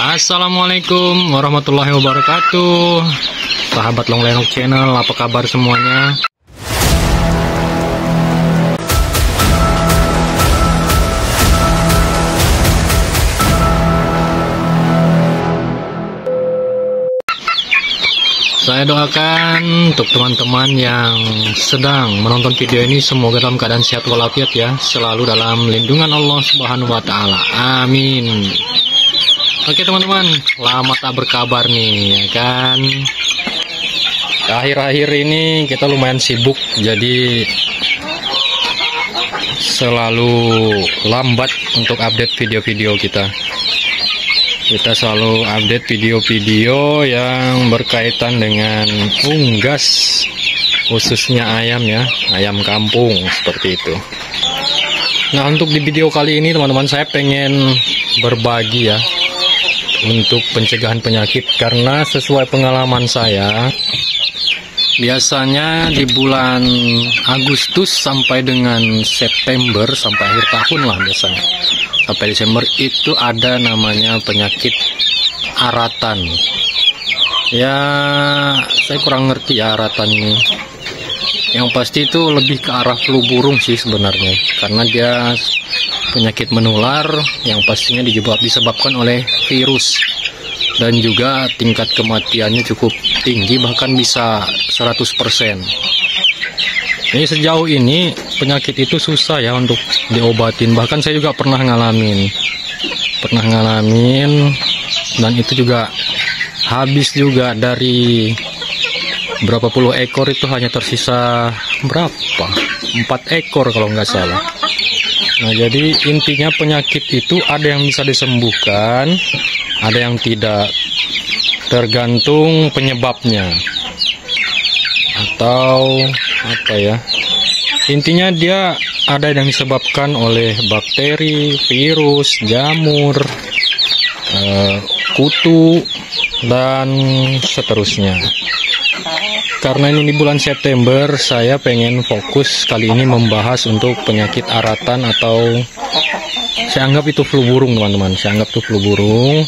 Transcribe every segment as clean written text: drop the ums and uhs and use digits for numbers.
Assalamualaikum warahmatullahi wabarakatuh. Sahabat Long Lenok Channel, apa kabar semuanya? Saya doakan untuk teman-teman yang sedang menonton video ini semoga dalam keadaan sehat walafiat ya, selalu dalam lindungan Allah Subhanahu wa taala. Amin. Oke teman-teman, lama tak berkabar nih ya kan. Akhir-akhir ini kita lumayan sibuk, jadi selalu lambat untuk update video-video kita. Kita selalu update video-video yang berkaitan dengan unggas, khususnya ayam ya, ayam kampung seperti itu. Nah, untuk di video kali ini teman-teman, saya pengen berbagi ya untuk pencegahan penyakit, karena sesuai pengalaman saya, biasanya di bulan Agustus sampai dengan September, sampai akhir tahun lah biasanya, sampai Desember itu ada namanya penyakit aratan. Ya, saya kurang ngerti ya aratan ini. Yang pasti itu lebih ke arah flu burung sih sebenarnya, karena dia penyakit menular yang pastinya disebabkan oleh virus, dan juga tingkat kematiannya cukup tinggi, bahkan bisa 100%. Jadi sejauh ini penyakit itu susah ya untuk diobatin, bahkan saya juga pernah ngalamin, dan itu juga habis juga. Dari berapa puluh ekor itu hanya tersisa berapa? 4 ekor kalau nggak salah. Nah, jadi intinya penyakit itu ada yang bisa disembuhkan, ada yang tidak, tergantung penyebabnya atau apa ya. Intinya dia ada yang disebabkan oleh bakteri, virus, jamur, kutu, dan seterusnya. Karena ini di bulan September, saya pengen fokus kali ini membahas untuk penyakit aratan, atau saya anggap itu flu burung teman-teman. Saya anggap itu flu burung.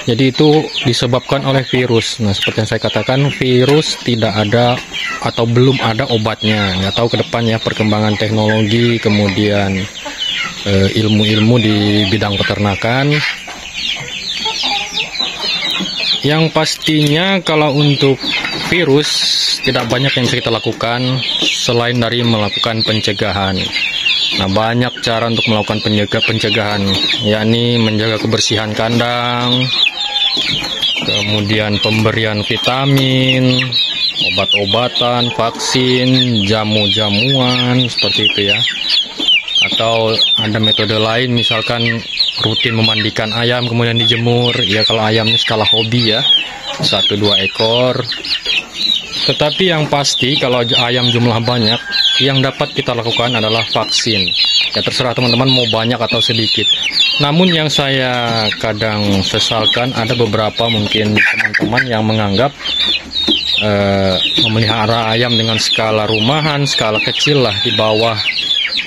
Jadi itu disebabkan oleh virus. Nah, seperti yang saya katakan, virus tidak ada atau belum ada obatnya. Nggak tahu ke depan ya perkembangan teknologi, kemudian ilmu-ilmu di bidang peternakan. Yang pastinya kalau untuk virus tidak banyak yang bisa kita lakukan selain dari melakukan pencegahan. Nah, banyak cara untuk melakukan pencegahan, yakni menjaga kebersihan kandang, kemudian pemberian vitamin, obat-obatan, vaksin, jamu-jamuan, seperti itu ya. Atau ada metode lain, misalkan rutin memandikan ayam kemudian dijemur ya, kalau ayamnya skala hobi ya, 1-2 ekor. Tetapi yang pasti kalau ayam jumlah banyak, yang dapat kita lakukan adalah vaksin. Ya terserah teman-teman mau banyak atau sedikit. Namun yang saya kadang sesalkan, ada beberapa mungkin teman-teman yang menganggap memelihara ayam dengan skala rumahan, skala kecil lah, di bawah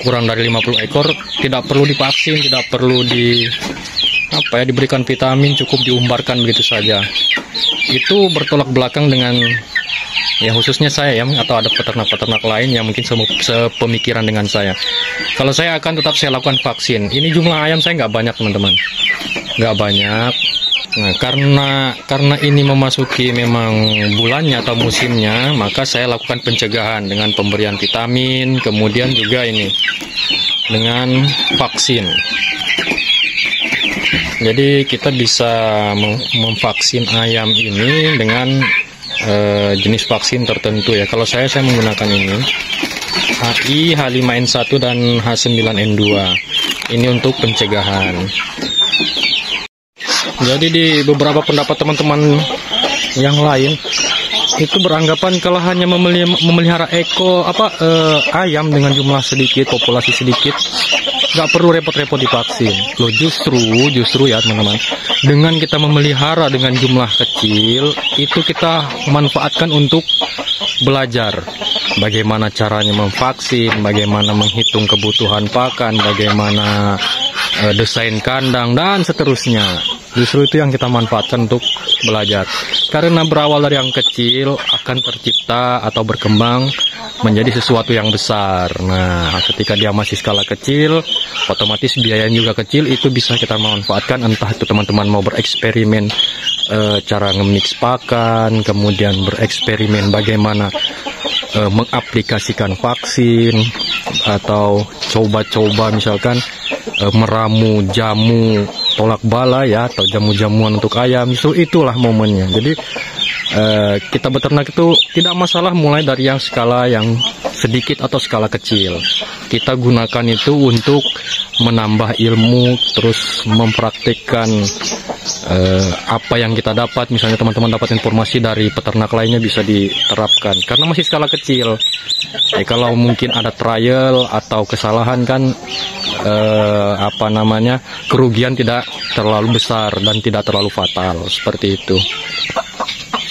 kurang dari 50 ekor, tidak perlu divaksin, tidak perlu diberikan vitamin, cukup diumbarkan begitu saja. Itu bertolak belakang dengan ya khususnya saya ya, atau ada peternak-peternak lain yang mungkin sepemikiran dengan saya. Kalau saya akan tetap saya lakukan vaksin. Ini jumlah ayam saya nggak banyak teman-teman, nggak banyak. Nah, karena ini memasuki memang bulannya atau musimnya, maka saya lakukan pencegahan dengan pemberian vitamin, kemudian juga ini dengan vaksin. Jadi kita bisa memvaksin ayam ini dengan jenis vaksin tertentu ya. Kalau saya menggunakan ini HI, H5N1 dan H9N2. Ini untuk pencegahan. Jadi di beberapa pendapat teman-teman yang lain itu beranggapan kalau hanya memelihara ayam dengan jumlah sedikit, populasi sedikit, nggak perlu repot-repot divaksin. Loh, justru ya teman-teman, dengan kita memelihara dengan jumlah kecil, itu kita manfaatkan untuk belajar bagaimana caranya memvaksin, bagaimana menghitung kebutuhan pakan, bagaimana desain kandang, dan seterusnya. Justru itu yang kita manfaatkan untuk belajar. Karena berawal dari yang kecil akan tercipta atau berkembang menjadi sesuatu yang besar. Nah, ketika dia masih skala kecil, otomatis biayanya juga kecil, itu bisa kita manfaatkan. Entah itu teman-teman mau bereksperimen cara nge-mix pakan, kemudian bereksperimen bagaimana mengaplikasikan vaksin, atau coba-coba misalkan meramu jamu tolak bala ya, atau jamu-jamuan untuk ayam. Justru itulah momennya. Jadi kita beternak itu tidak masalah mulai dari yang skala yang sedikit atau skala kecil. Kita gunakan itu untuk menambah ilmu, terus mempraktikkan apa yang kita dapat. Misalnya teman-teman dapat informasi dari peternak lainnya, bisa diterapkan karena masih skala kecil. Kalau mungkin ada trial atau kesalahan kan kerugian tidak terlalu besar dan tidak terlalu fatal, seperti itu.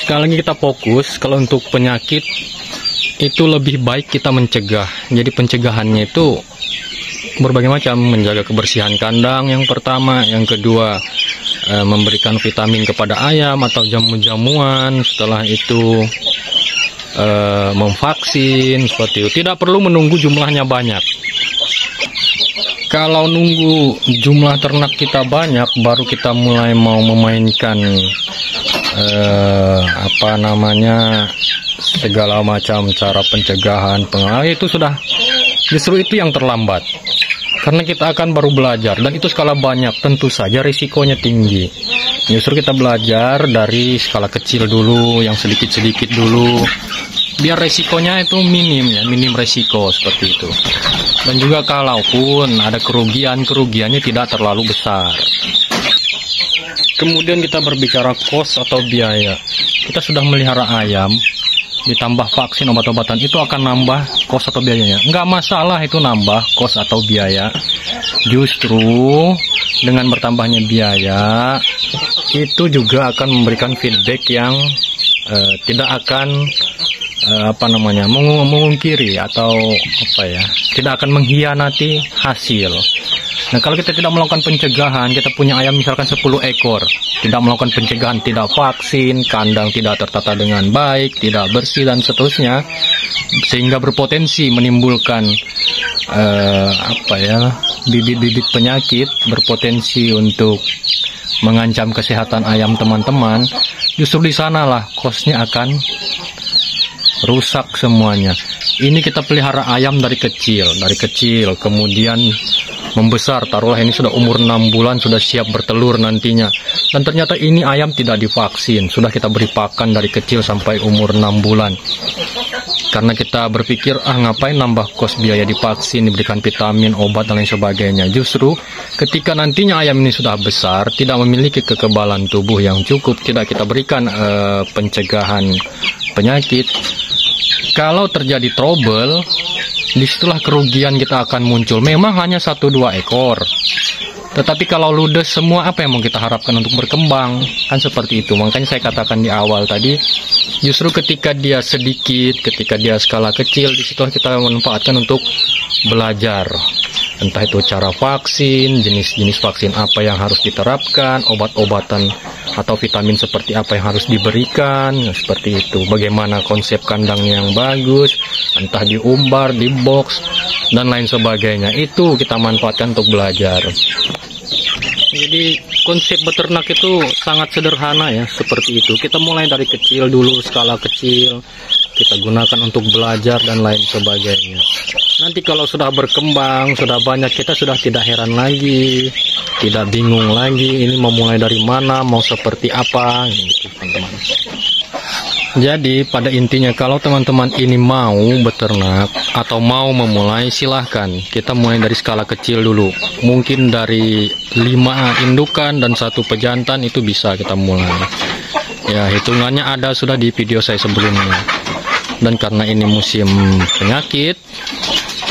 Sekali lagi kita fokus, kalau untuk penyakit itu lebih baik kita mencegah. Jadi pencegahannya itu berbagai macam, menjaga kebersihan kandang yang pertama, yang kedua memberikan vitamin kepada ayam atau jamu-jamuan, setelah itu memvaksin, seperti itu. Tidak perlu menunggu jumlahnya banyak. Kalau nunggu jumlah ternak kita banyak, baru kita mulai mau memainkan segala macam cara pencegahan, itu sudah, justru itu yang terlambat. Karena kita akan baru belajar, dan itu skala banyak, tentu saja risikonya tinggi. Justru kita belajar dari skala kecil dulu, yang sedikit-sedikit dulu, biar resikonya itu minim ya, minim resiko, seperti itu. Dan juga kalaupun ada kerugiannya tidak terlalu besar. Kemudian kita berbicara kos atau biaya. Kita sudah melihara ayam, ditambah vaksin, obat-obatan, itu akan nambah kos atau biayanya. Nggak masalah itu nambah kos atau biaya. Justru dengan bertambahnya biaya, itu juga akan memberikan feedback yang tidak akan mengungkiri atau tidak akan mengkhianati hasil. Nah, kalau kita tidak melakukan pencegahan, kita punya ayam misalkan 10 ekor, tidak melakukan pencegahan, tidak vaksin, kandang tidak tertata dengan baik, tidak bersih dan seterusnya, sehingga berpotensi menimbulkan bibit-bibit penyakit, berpotensi untuk mengancam kesehatan ayam teman-teman. Justru di sanalah kosnya akan rusak semuanya. Ini kita pelihara ayam dari kecil, kemudian membesar, taruhlah ini sudah umur 6 bulan, sudah siap bertelur nantinya. Dan ternyata ini ayam tidak divaksin, sudah kita beri pakan dari kecil sampai umur 6 bulan. Karena kita berpikir, ngapain nambah kos biaya divaksin, diberikan vitamin, obat, dan lain sebagainya. Justru ketika nantinya ayam ini sudah besar, tidak memiliki kekebalan tubuh yang cukup, tidak kita berikan pencegahan penyakit, kalau terjadi trouble, disitulah kerugian kita akan muncul. Memang hanya 1-2 ekor, tetapi kalau ludes semua, apa yang mau kita harapkan untuk berkembang? Kan seperti itu. Makanya saya katakan di awal tadi, justru ketika dia sedikit, ketika dia skala kecil, disitulah kita manfaatkan untuk belajar. Entah itu cara vaksin, jenis-jenis vaksin apa yang harus diterapkan, obat-obatan atau vitamin seperti apa yang harus diberikan, seperti itu. Bagaimana konsep kandang yang bagus, entah diumbar, di box, dan lain sebagainya. Itu kita manfaatkan untuk belajar. Jadi konsep beternak itu sangat sederhana ya, seperti itu. Kita mulai dari kecil dulu, skala kecil, kita gunakan untuk belajar dan lain sebagainya. Nanti kalau sudah berkembang, sudah banyak, kita sudah tidak heran lagi, tidak bingung lagi, ini mau mulai dari mana, mau seperti apa, gitu teman-teman. Jadi pada intinya, kalau teman-teman ini mau beternak atau mau memulai, silahkan. Kita mulai dari skala kecil dulu. Mungkin dari 5 indukan dan 1 pejantan itu bisa kita mulai. Ya, hitungannya ada sudah di video saya sebelumnya. Dan karena ini musim penyakit,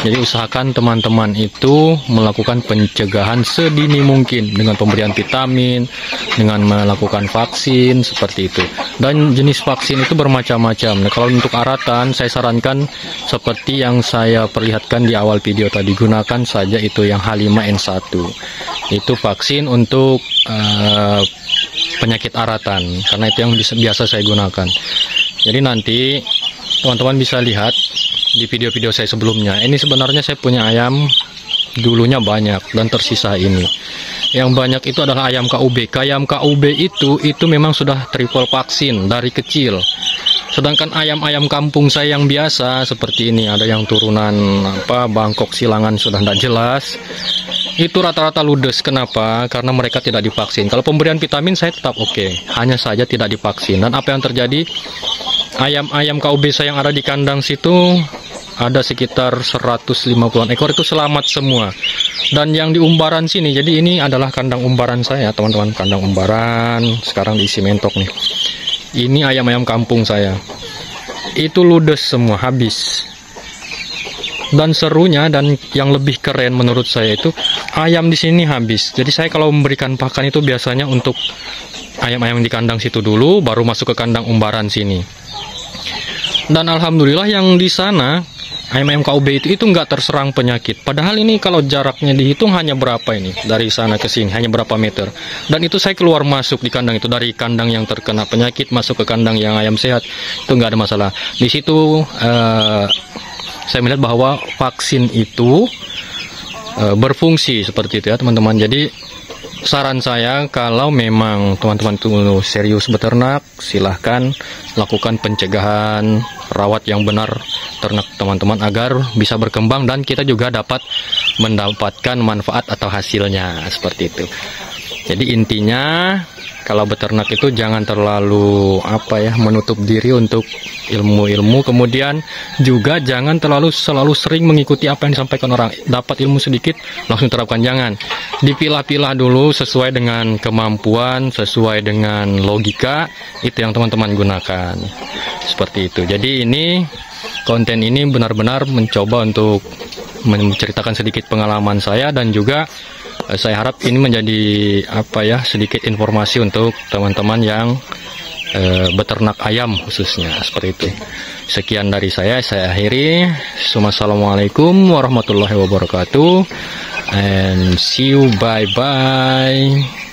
jadi usahakan teman-teman itu melakukan pencegahan sedini mungkin dengan pemberian vitamin, dengan melakukan vaksin, seperti itu. Dan jenis vaksin itu bermacam-macam. Nah, kalau untuk aratan, saya sarankan seperti yang saya perlihatkan di awal video tadi, gunakan saja itu yang H5N1. Itu vaksin untuk penyakit aratan, karena itu yang biasa saya gunakan. Jadi nanti teman-teman bisa lihat di video-video saya sebelumnya. Ini sebenarnya saya punya ayam dulunya banyak dan tersisa ini. Yang banyak itu adalah ayam KUB. Ayam KUB itu memang sudah triple vaksin dari kecil. Sedangkan ayam-ayam kampung saya yang biasa seperti ini, ada yang turunan Bangkok Silangan sudah tidak jelas. Itu rata-rata ludes. Kenapa? Karena mereka tidak divaksin. Kalau pemberian vitamin saya tetap oke, hanya saja tidak divaksin. Dan apa yang terjadi? Ayam-ayam KUB saya yang ada di kandang situ ada sekitar 150-an ekor itu selamat semua. Dan yang di umbaran sini, jadi ini adalah kandang umbaran saya, teman-teman, kandang umbaran. Sekarang diisi mentok nih. Ini ayam-ayam kampung saya. Itu ludes semua, habis. Dan serunya dan yang lebih keren menurut saya itu ayam di sini habis. Jadi saya kalau memberikan pakan itu biasanya untuk ayam-ayam di kandang situ dulu, baru masuk ke kandang umbaran sini. Dan alhamdulillah yang di sana ayam-ayam KUB itu nggak terserang penyakit. Padahal ini kalau jaraknya dihitung hanya berapa ini dari sana ke sini, hanya berapa meter. Dan itu saya keluar masuk di kandang itu, dari kandang yang terkena penyakit masuk ke kandang yang ayam sehat, itu nggak ada masalah. Di situ saya melihat bahwa vaksin itu berfungsi seperti itu ya teman-teman. Jadi saran saya, kalau memang teman-teman itu serius beternak, silahkan lakukan pencegahan, rawat yang benar ternak teman-teman agar bisa berkembang dan kita juga dapat mendapatkan manfaat atau hasilnya seperti itu. Jadi intinya kalau beternak itu jangan terlalu menutup diri untuk ilmu-ilmu, kemudian juga jangan selalu sering mengikuti apa yang disampaikan orang. Dapat ilmu sedikit langsung terapkan, jangan. Dipilah-pilah dulu sesuai dengan kemampuan, sesuai dengan logika, itu yang teman-teman gunakan. Seperti itu. Jadi ini konten ini benar-benar mencoba untuk menceritakan sedikit pengalaman saya, dan juga saya harap ini menjadi sedikit informasi untuk teman-teman yang beternak ayam khususnya, seperti itu. Sekian dari saya akhiri. Assalamualaikum warahmatullahi wabarakatuh, and see you, bye bye.